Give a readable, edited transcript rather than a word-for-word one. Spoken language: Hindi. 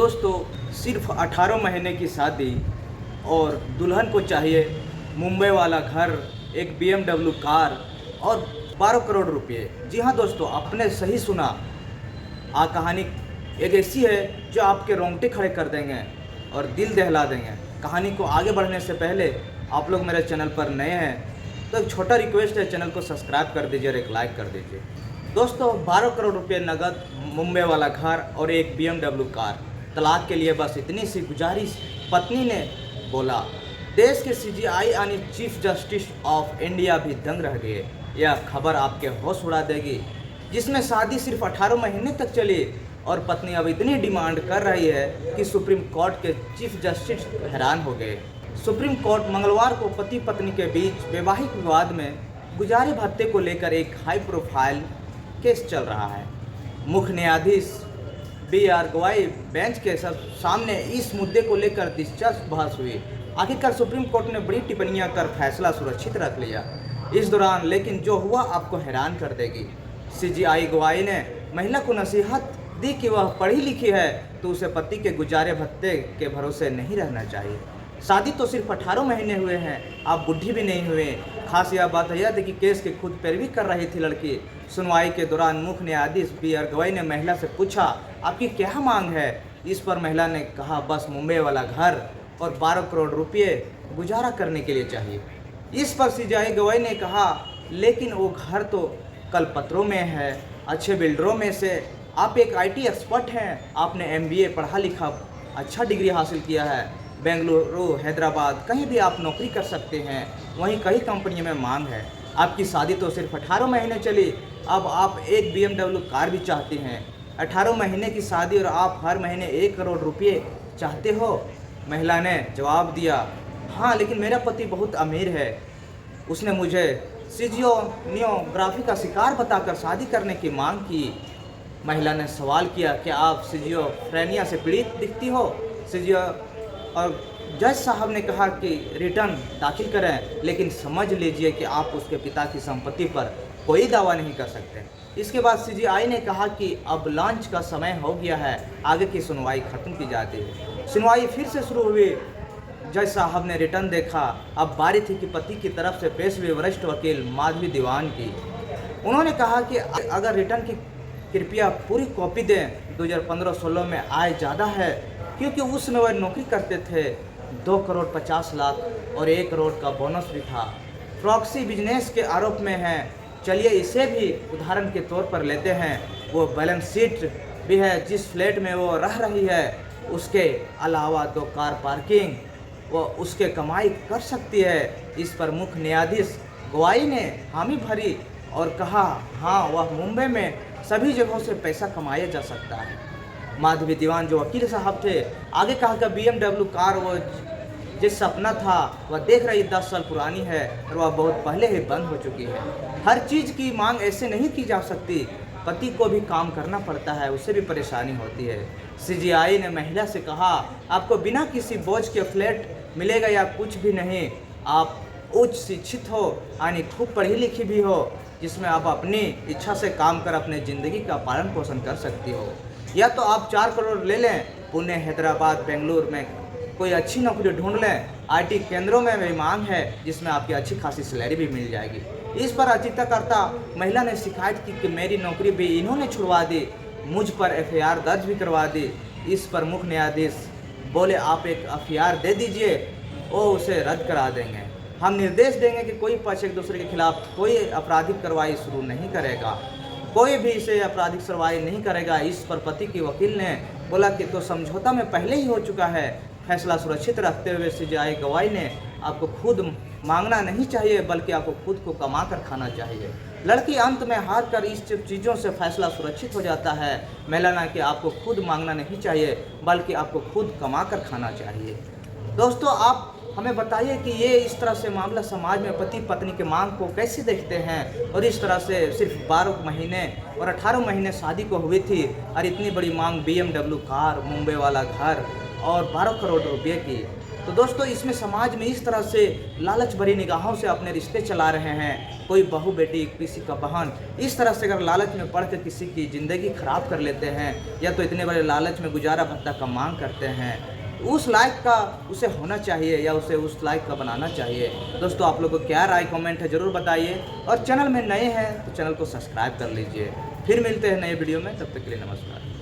दोस्तों सिर्फ 18 महीने की शादी और दुल्हन को चाहिए मुंबई वाला घर, एक BMW कार और 12 करोड़ रुपए। जी हाँ दोस्तों, आपने सही सुना। कहानी एक ऐसी है जो आपके रोंगटे खड़े कर देंगे और दिल दहला देंगे। कहानी को आगे बढ़ने से पहले आप लोग मेरे चैनल पर नए हैं तो एक छोटा रिक्वेस्ट है, चैनल को सब्सक्राइब कर दीजिए और एक लाइक कर दीजिए। दोस्तों 12 करोड़ रुपए नगद, मुंबई वाला घर और एक BMW कार। तलाक के लिए बस इतनी सी गुजारिश, पत्नी ने बोला। देश के CJI यानी चीफ जस्टिस ऑफ इंडिया भी दंग रह गए। यह खबर आपके होश उड़ा देगी, जिसमें शादी सिर्फ 18 महीने तक चली और पत्नी अब इतनी डिमांड कर रही है कि सुप्रीम कोर्ट के चीफ जस्टिस हैरान हो गए। सुप्रीम कोर्ट मंगलवार को पति पत्नी के बीच वैवाहिक विवाद में गुजारे भत्ते को लेकर एक हाई प्रोफाइल केस चल रहा है। मुख्य न्यायाधीश BR गवाई बेंच के सामने इस मुद्दे को लेकर दिलचस्प बहस हुई। आखिरकार सुप्रीम कोर्ट ने बड़ी टिप्पणियां कर फैसला सुरक्षित रख लिया इस दौरान, लेकिन जो हुआ आपको हैरान कर देगी। CJI गवाई ने महिला को नसीहत दी कि वह पढ़ी लिखी है तो उसे पति के गुजारे भत्ते के भरोसे नहीं रहना चाहिए। शादी तो सिर्फ 18 महीने हुए हैं, आप बुढ़ी भी नहीं हुए। खास यह बात यह थी कि केस की खुद पैरवी कर रही थी लड़की। सुनवाई के दौरान मुख्य न्यायाधीश BR गवाई ने महिला से पूछा, आपकी क्या मांग है? इस पर महिला ने कहा, बस मुंबई वाला घर और 12 करोड़ रुपये गुजारा करने के लिए चाहिए। इस पर CJI गवाई ने कहा, लेकिन वो घर तो कलपत्रों में है, अच्छे बिल्डरों में से। आप एक IT एक्सपर्ट हैं, आपने MBA पढ़ा लिखा, अच्छा डिग्री हासिल किया है। बेंगलुरु, हैदराबाद, कहीं भी आप नौकरी कर सकते हैं, वहीं कई कंपनियों में मांग है। आपकी शादी तो सिर्फ 18 महीने चली, अब आप एक BMW कार भी चाहती हैं। 18 महीने की शादी और आप हर महीने 1 करोड़ रुपये चाहते हो? महिला ने जवाब दिया, हाँ, लेकिन मेरा पति बहुत अमीर है। उसने मुझे सिजियोनियोग्राफी का शिकार बताकर शादी करने की मांग की। महिला ने सवाल किया, क्या आप सिजियोफ्रेनिया से पीड़ित दिखती हो? और जज साहब ने कहा कि रिटर्न दाखिल करें, लेकिन समझ लीजिए कि आप उसके पिता की संपत्ति पर कोई दावा नहीं कर सकते। इसके बाद CJI ने कहा कि अब लंच का समय हो गया है, आगे की सुनवाई खत्म की जाती है। सुनवाई फिर से शुरू हुई। जज साहब ने रिटर्न देखा। अब बारी थी कि पति की तरफ से पेश हुए वरिष्ठ वकील माधवी दीवान की। उन्होंने कहा कि अगर रिटर्न की कृपया पूरी कॉपी दें। 2015-16 में आय ज़्यादा है क्योंकि उस समय वह नौकरी करते थे। 2 करोड़ 50 लाख और 1 करोड़ का बोनस भी था। प्रॉक्सी बिजनेस के आरोप में है। चलिए इसे भी उदाहरण के तौर पर लेते हैं। वो बैलेंस शीट भी है, जिस फ्लैट में वो रह रही है उसके अलावा 2 कार पार्किंग वो उसके कमाई कर सकती है। इस पर मुख्य न्यायाधीश गवाई ने हामी भरी और कहा, हाँ, वह मुंबई में सभी जगहों से पैसा कमाया जा सकता है। माधवी दीवान जो वकील साहब थे, आगे कहा कि BMW कार वो जिस सपना था वह देख रही 10 साल पुरानी है और वह बहुत पहले ही बंद हो चुकी है। हर चीज़ की मांग ऐसे नहीं की जा सकती। पति को भी काम करना पड़ता है, उससे भी परेशानी होती है। CJI ने महिला से कहा, आपको बिना किसी बोझ के फ्लैट मिलेगा या कुछ भी नहीं। आप उच्च शिक्षित हो यानी खूब पढ़ी लिखी भी हो, जिसमें आप अपनी इच्छा से काम कर अपने ज़िंदगी का पालन पोषण कर सकती हो। या तो आप 4 करोड़ ले लें, पुणे, हैदराबाद, बेंगलुरु में कोई अच्छी नौकरी ढूंढ लें। IT केंद्रों में भी मांग है, जिसमें आपकी अच्छी खासी सैलरी भी मिल जाएगी। इस पर याचिकाकर्ता महिला ने शिकायत की कि मेरी नौकरी भी इन्होंने छुड़वा दी, मुझ पर FIR दर्ज भी करवा दी। इस पर मुख्य न्यायाधीश बोले, आप एक FIR दे दीजिए, वो उसे रद्द करा देंगे। हम निर्देश देंगे कि कोई पक्ष एक दूसरे के खिलाफ कोई आपराधिक कार्रवाई शुरू नहीं करेगा, कोई भी इसे आपराधिक कार्रवाई नहीं करेगा। इस पर पति के वकील ने बोला कि तो समझौता में पहले ही हो चुका है। फैसला सुरक्षित रखते हुए CJI गवाई ने आपको खुद मांगना नहीं चाहिए, बल्कि आपको खुद को कमा कर खाना चाहिए। लड़की अंत में हार कर इस चीज़ों से फैसला सुरक्षित हो जाता है। महिला कि आपको खुद मांगना नहीं चाहिए, बल्कि आपको खुद कमा कर खाना चाहिए। दोस्तों, आप हमें बताइए कि ये इस तरह से मामला समाज में पति पत्नी के मांग को कैसे देखते हैं, और इस तरह से सिर्फ 12 महीने और 18 महीने शादी को हुई थी और इतनी बड़ी मांग BMW कार, मुंबई वाला घर और 12 करोड़ रुपये की। तो दोस्तों इसमें समाज में इस तरह से लालच भरी निगाहों से अपने रिश्ते चला रहे हैं। कोई बहू बेटी, किसी का बहन, इस तरह से अगर लालच में पड़ कर किसी की ज़िंदगी ख़राब कर लेते हैं या तो इतने बड़े लालच में गुजारा भत्ता का मांग करते हैं, उस लायक का उसे होना चाहिए या उसे उस लायक का बनाना चाहिए। दोस्तों आप लोगों को क्या राय कमेंट है ज़रूर बताइए, और चैनल में नए हैं तो चैनल को सब्सक्राइब कर लीजिए। फिर मिलते हैं नए वीडियो में, तब तक के लिए नमस्कार।